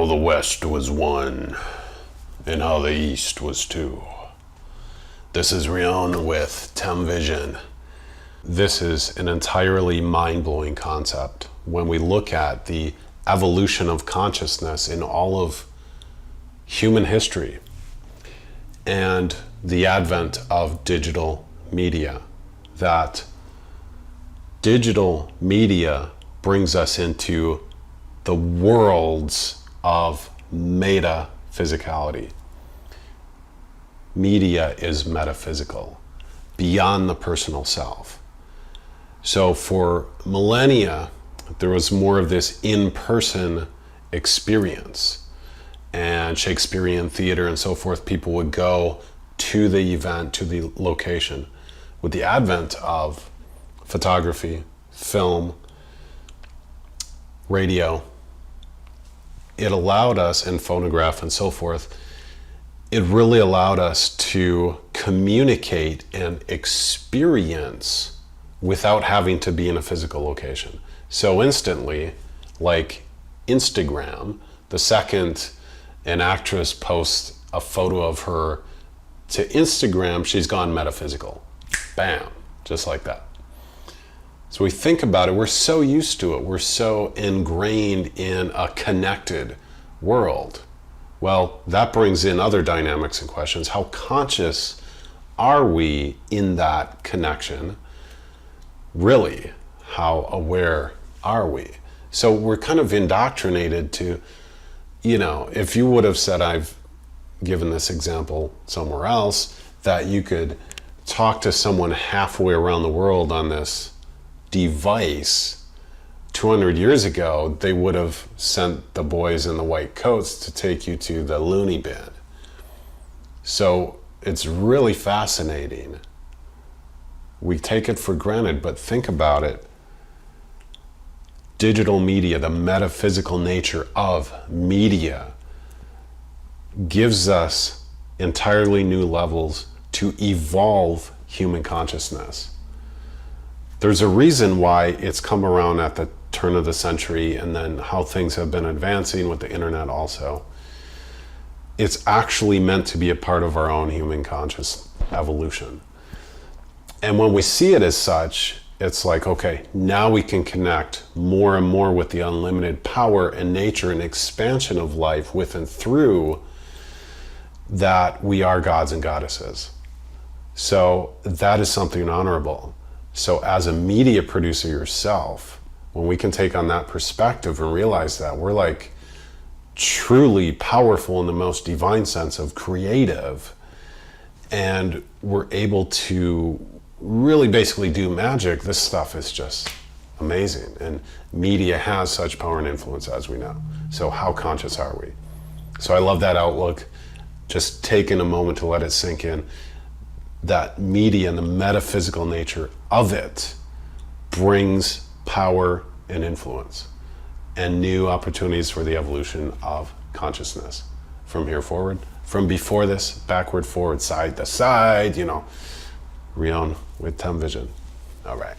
how the West was one and how the East was two. This is Rion with Tem Vision. This is an entirely mind-blowing concept when we look at the evolution of consciousness in all of human history and the advent of digital media. That digital media brings us into the worlds of Meta-Physicality. Media is metaphysical, beyond the personal self. So for millennia, there was more of this in-person experience, and Shakespearean theater and so forth, people would go to the event, to the location. With the advent of photography, film, radio, it allowed us, and phonograph and so forth, it really allowed us to communicate and experience without having to be in a physical location. So instantly, like Instagram, the second an actress posts a photo of her to Instagram, she's gone metaphysical. Bam, just like that. So we think about it, we're so used to it, we're so ingrained in a connected world. Well, that brings in other dynamics and questions. How conscious are we in that connection? Really, how aware are we? So we're kind of indoctrinated to, if you would have said, I've given this example somewhere else, that you could talk to someone halfway around the world on this device 200 years ago, they would have sent the boys in the white coats to take you to the loony bin. So it's really fascinating. We take it for granted, but think about it. Digital media, the metaphysical nature of media, gives us entirely new levels to evolve human consciousness. There's a reason why it's come around at the turn of the century, and then how things have been advancing with the internet also. It's actually meant to be a part of our own human conscious evolution. And when we see it as such, it's like, okay, now we can connect more and more with the unlimited power and nature and expansion of life with and through that we are gods and goddesses. So that is something honorable. So as a media producer yourself, when we can take on that perspective and realize that we're like truly powerful in the most divine sense of creative, and we're able to really basically do magic, this stuff is just amazing. And media has such power and influence, as we know. So how conscious are we? So I love that outlook. Just taking a moment to let it sink in. That media and the metaphysical nature of it brings power and influence and new opportunities for the evolution of consciousness from here forward, from before this, backward, forward, side to side, Rion with Tem Vision. All right.